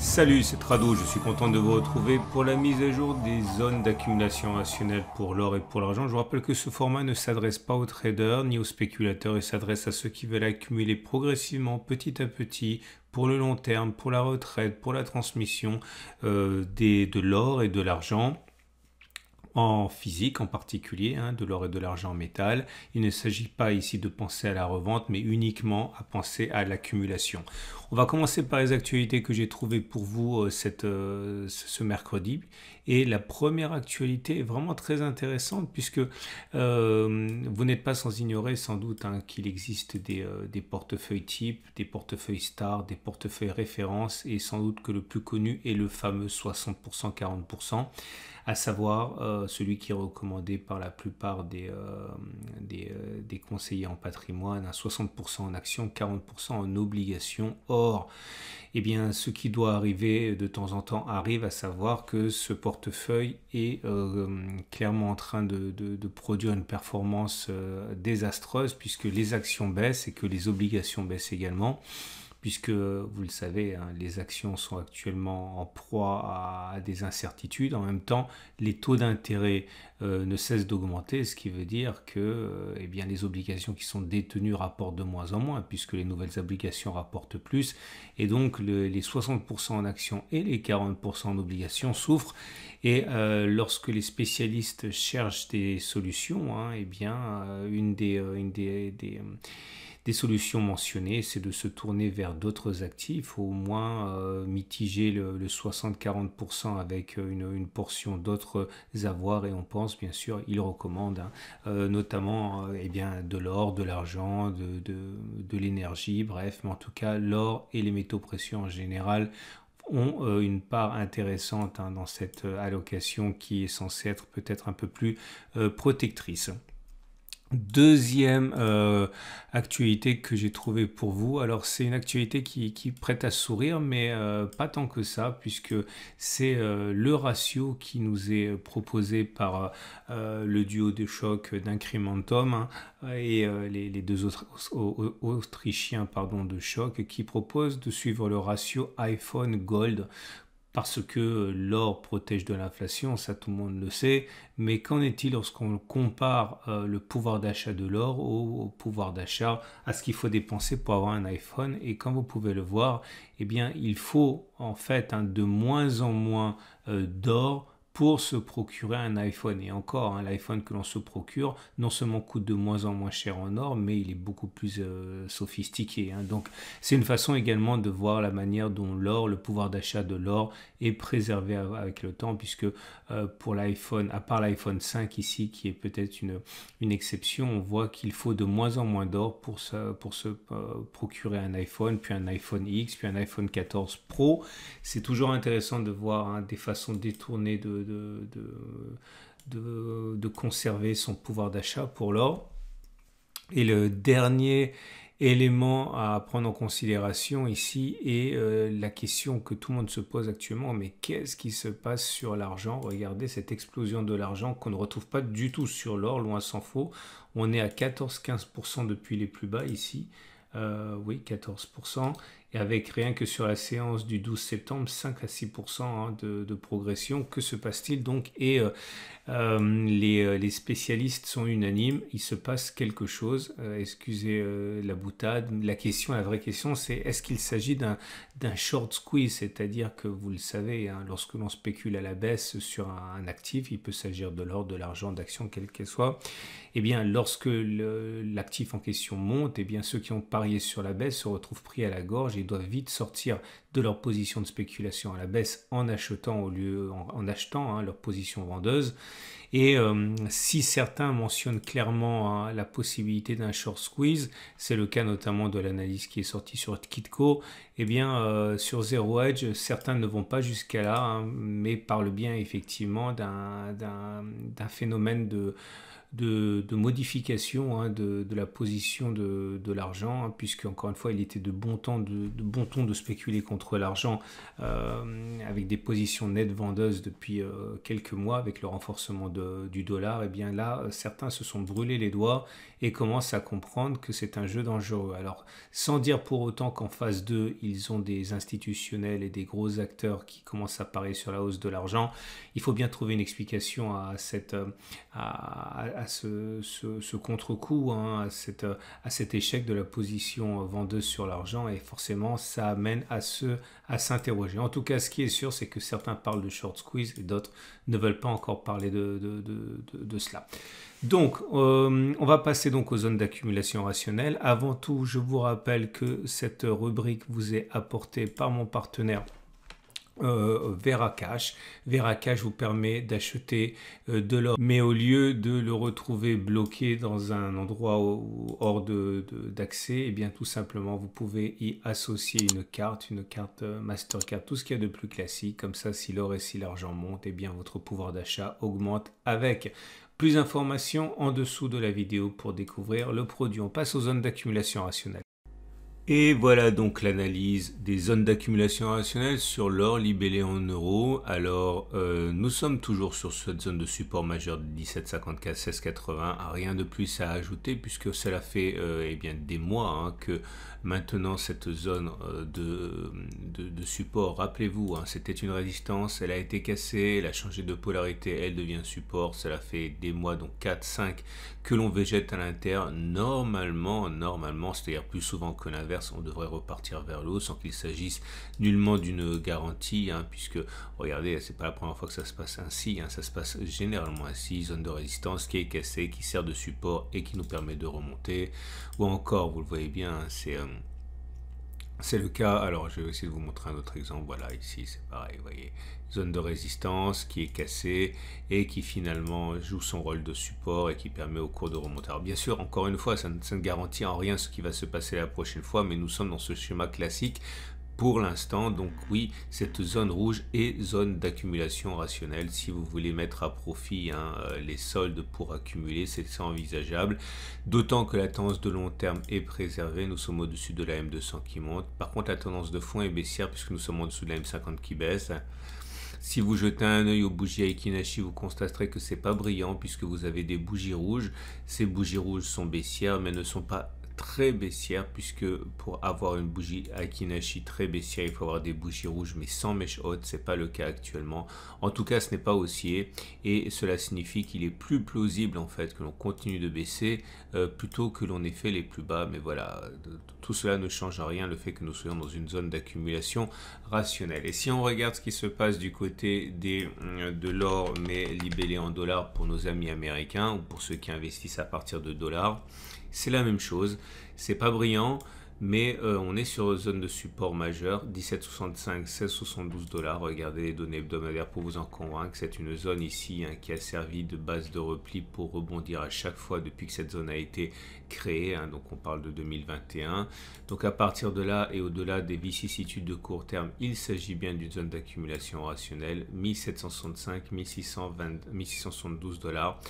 Salut, c'est Trado, je suis content de vous retrouver pour la mise à jour des zones d'accumulation rationnelle pour l'or et pour l'argent. Je vous rappelle que ce format ne s'adresse pas aux traders ni aux spéculateurs, il s'adresse à ceux qui veulent accumuler progressivement, petit à petit, pour le long terme, pour la retraite, pour la transmission de l'or et de l'argent en physique en particulier, de l'or et de l'argent en métal. Il ne s'agit pas ici de penser à la revente, mais uniquement à penser à l'accumulation. On va commencer par les actualités que j'ai trouvées pour vous ce mercredi. Et la première actualité est vraiment très intéressante puisque vous n'êtes pas sans ignorer sans doute qu'il existe des portefeuilles types, des portefeuilles stars, des portefeuilles références et sans doute que le plus connu est le fameux 60%, 40%. À savoir celui qui est recommandé par la plupart des conseillers en patrimoine, à 60% en actions, 40% en obligations. Or, eh bien, ce qui doit arriver de temps en temps arrive, à savoir que ce portefeuille est clairement en train de produire une performance désastreuse puisque les actions baissent et que les obligations baissent également. Puisque, vous le savez, les actions sont actuellement en proie à des incertitudes. En même temps, les taux d'intérêt ne cessent d'augmenter, ce qui veut dire que eh bien, les obligations qui sont détenues rapportent de moins en moins, puisque les nouvelles obligations rapportent plus. Et donc, les 60% en actions et les 40% en obligations souffrent. Et lorsque les spécialistes cherchent des solutions, eh bien, une des solutions mentionnées, c'est de se tourner vers d'autres actifs, au moins mitiger le 60-40% avec une portion d'autres avoirs. Et on pense, bien sûr, il recommande notamment eh bien, de l'or, de l'argent, de l'énergie, bref, mais en tout cas, l'or et les métaux précieux en général ont une part intéressante dans cette allocation qui est censée être peut-être un peu plus protectrice. Deuxième actualité que j'ai trouvée pour vous, alors c'est une actualité qui prête à sourire, mais pas tant que ça, puisque c'est le ratio qui nous est proposé par le duo de choc d'Incrementum et les deux autres Autrichiens de choc qui proposent de suivre le ratio iPhone Gold. Parce que l'or protège de l'inflation, ça tout le monde le sait, mais qu'en est-il lorsqu'on compare le pouvoir d'achat de l'or au pouvoir d'achat, à ce qu'il faut dépenser pour avoir un iPhone? Et comme vous pouvez le voir, eh bien, il faut en fait de moins en moins d'or pour se procurer un iPhone. Et encore, l'iPhone que l'on se procure, non seulement coûte de moins en moins cher en or, mais il est beaucoup plus sophistiqué. Donc, c'est une façon également de voir la manière dont l'or, le pouvoir d'achat de l'or, est préservé avec le temps, puisque pour l'iPhone, à part l'iPhone 5 ici, qui est peut-être une exception, on voit qu'il faut de moins en moins d'or pour se procurer un iPhone, puis un iPhone X, puis un iPhone 14 Pro. C'est toujours intéressant de voir des façons détournées de conserver son pouvoir d'achat pour l'or. Et le dernier élément à prendre en considération ici est la question que tout le monde se pose actuellement, mais qu'est-ce qui se passe sur l'argent? Regardez cette explosion de l'argent qu'on ne retrouve pas du tout sur l'or, loin s'en faut. On est à 14-15% depuis les plus bas ici. Oui, 14%, et avec rien que sur la séance du 12 septembre, 5 à 6% de progression. Que se passe-t-il donc? Et les spécialistes sont unanimes, il se passe quelque chose. Excusez la boutade, la vraie question, c'est est-ce qu'il s'agit d'un short squeeze? C'est-à-dire que vous le savez, lorsque l'on spécule à la baisse sur un actif, il peut s'agir de l'or, de l'argent, d'actions, quel qu'elle soit. Eh bien, lorsque l'actif en question monte, eh bien, ceux qui ont parié sur la baisse se retrouvent pris à la gorge et doivent vite sortir de leur position de spéculation à la baisse en achetant leur position vendeuse. Et si certains mentionnent clairement la possibilité d'un short squeeze, c'est le cas notamment de l'analyse qui est sortie sur Kitco, eh bien sur Zero Hedge, certains ne vont pas jusqu'à là, mais parlent bien effectivement d'un phénomène de modification hein, de la position de l'argent, hein, puisque encore une fois, il était de bon ton de spéculer contre l'argent avec des positions nettes vendeuses depuis quelques mois avec le renforcement du dollar. Et bien là, certains se sont brûlés les doigts et commencent à comprendre que c'est un jeu dangereux. Alors, sans dire pour autant qu'en phase 2, ils ont des institutionnels et des gros acteurs qui commencent à parier sur la hausse de l'argent, il faut bien trouver une explication à ce contre-coup, hein, à cet échec de la position vendeuse sur l'argent, et forcément ça amène à s'interroger. En tout cas, ce qui est sûr, c'est que certains parlent de short squeeze et d'autres ne veulent pas encore parler de cela. Donc, on va passer donc aux zones d'accumulation rationnelle. Avant tout, je vous rappelle que cette rubrique vous est apportée par mon partenaire Veracash. Veracash vous permet d'acheter de l'or, mais au lieu de le retrouver bloqué dans un endroit hors d'accès, et bien tout simplement vous pouvez y associer une carte Mastercard, tout ce qu'il y a de plus classique. Comme ça, si l'or et si l'argent montent, et bien votre pouvoir d'achat augmente avec. Plus d'informations en dessous de la vidéo pour découvrir le produit. On passe aux zones d'accumulation rationnelle. Et voilà donc l'analyse des zones d'accumulation rationnelle sur l'or libellé en euros. Alors, nous sommes toujours sur cette zone de support majeur de 17,54, 16,80. Rien de plus à ajouter puisque cela fait eh bien, des mois hein, que maintenant cette zone de support, rappelez-vous, hein, c'était une résistance, elle a été cassée, elle a changé de polarité, elle devient support. Cela fait des mois, donc 4, 5, que l'on végète à l'intérieur. Normalement, c'est-à-dire plus souvent que l'inverse, on devrait repartir vers le haut sans qu'il s'agisse nullement d'une garantie, hein, puisque regardez, c'est pas la première fois que ça se passe ainsi, hein, ça se passe généralement ainsi, zone de résistance qui est cassée, qui sert de support et qui nous permet de remonter, ou encore, vous le voyez bien, hein, c'est le cas. Alors je vais essayer de vous montrer un autre exemple. Voilà, ici c'est pareil, vous voyez, zone de résistance qui est cassée et qui finalement joue son rôle de support et qui permet au cours de remonter. Alors bien sûr, encore une fois, ça ne garantit en rien ce qui va se passer la prochaine fois, mais nous sommes dans ce schéma classique pour l'instant. Donc oui, cette zone rouge est zone d'accumulation rationnelle. Si vous voulez mettre à profit hein, les soldes pour accumuler, c'est envisageable, d'autant que la tendance de long terme est préservée. Nous sommes au-dessus de la M200 qui monte. Par contre, la tendance de fond est baissière puisque nous sommes en dessous de la M50 qui baisse. Si vous jetez un œil aux bougies Aiki-Nashi, vous constaterez que c'est pas brillant puisque vous avez des bougies rouges. Ces bougies rouges sont baissières mais ne sont pas très baissière, puisque pour avoir une bougie Aiki-Nashi très baissière, il faut avoir des bougies rouges mais sans mèche haute. C'est pas le cas actuellement. En tout cas, ce n'est pas haussier et cela signifie qu'il est plus plausible en fait que l'on continue de baisser plutôt que l'on ait fait les plus bas. Mais voilà, tout cela ne change rien le fait que nous soyons dans une zone d'accumulation rationnelle. Et si on regarde ce qui se passe du côté de l'or mais libellé en dollars pour nos amis américains ou pour ceux qui investissent à partir de dollars, c'est la même chose, c'est pas brillant, mais on est sur une zone de support majeur, 17,65, 16,72 dollars. Regardez les données hebdomadaires pour vous en convaincre. C'est une zone ici hein, qui a servi de base de repli pour rebondir à chaque fois depuis que cette zone a été créée. Hein, donc on parle de 2021. Donc à partir de là et au-delà des vicissitudes de court terme, il s'agit bien d'une zone d'accumulation rationnelle, 1765, 1672 dollars.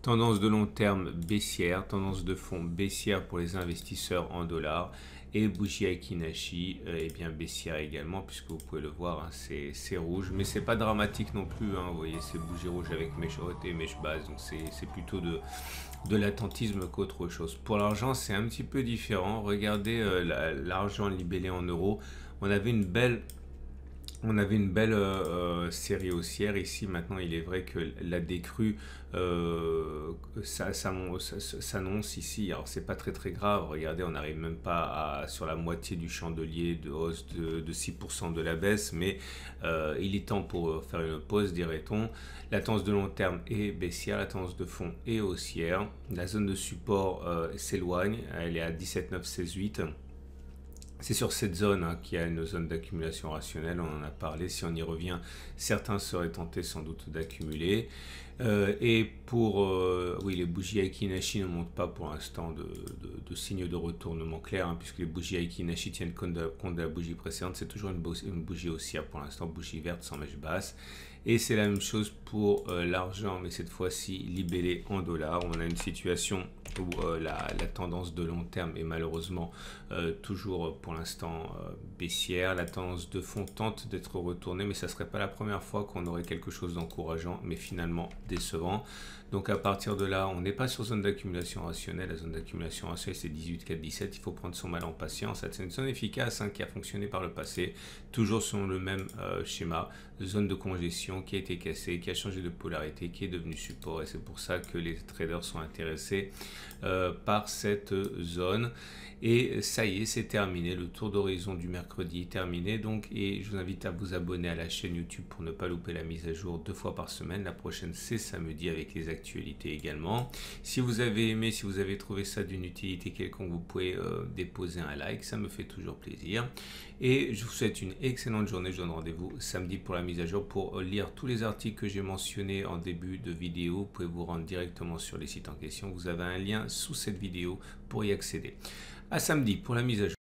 Tendance de long terme baissière, tendance de fond baissière pour les investisseurs en dollars et bougie Aiki-Nashi et bien baissière également puisque vous pouvez le voir, hein, c'est rouge mais c'est pas dramatique non plus, hein, vous voyez c'est bougie rouge avec mèche haute et mèche basse, donc c'est plutôt de l'attentisme qu'autre chose. Pour l'argent c'est un petit peu différent. Regardez l'argent libellé en euros, on avait une belle série haussière ici. Maintenant il est vrai que la décrue s'annonce ici. Alors c'est pas très grave, regardez, on n'arrive même pas sur la moitié du chandelier de hausse de 6% de la baisse, mais il est temps pour faire une pause, dirait-on. La tendance de long terme est baissière, la tendance de fond est haussière, la zone de support s'éloigne, elle est à 17,968. C'est sur cette zone hein, qu'il y a une zone d'accumulation rationnelle, on en a parlé. Si on y revient, certains seraient tentés sans doute d'accumuler. Et pour oui, les bougies Aiki Nashi ne montrent pas pour l'instant de signe de retournement clair, hein, puisque les bougies Aiki Nashi tiennent compte de la bougie précédente. C'est toujours une bougie haussière pour l'instant, bougie verte sans mèche basse. Et c'est la même chose pour l'argent, mais cette fois-ci libellé en dollars. On a une situation où la tendance de long terme est malheureusement toujours pour l'instant baissière. La tendance de fond tente d'être retournée, mais ça ne serait pas la première fois qu'on aurait quelque chose d'encourageant, mais finalement décevant. Donc à partir de là, on n'est pas sur zone d'accumulation rationnelle. La zone d'accumulation rationnelle, c'est 18, 4, 17. Il faut prendre son mal en patience. C'est une zone efficace, hein, qui a fonctionné par le passé, toujours selon le même schéma. Zone de congestion qui a été cassée, qui a changé de polarité, qui est devenue support. Et c'est pour ça que les traders sont intéressés par cette zone. Et ça y est, c'est terminé. Le tour d'horizon du mercredi est terminé. Donc, et je vous invite à vous abonner à la chaîne YouTube pour ne pas louper la mise à jour 2 fois par semaine. La prochaine, c'est samedi avec les actualités également. Si vous avez aimé, si vous avez trouvé ça d'une utilité quelconque, vous pouvez déposer un like. Ça me fait toujours plaisir. Et je vous souhaite une excellente journée. Je donne rendez-vous samedi pour la mise à jour pour lire tous les articles que j'ai mentionnés en début de vidéo. Vous pouvez vous rendre directement sur les sites en question. Vous avez un lien sous cette vidéo pour y accéder. À samedi pour la mise à jour.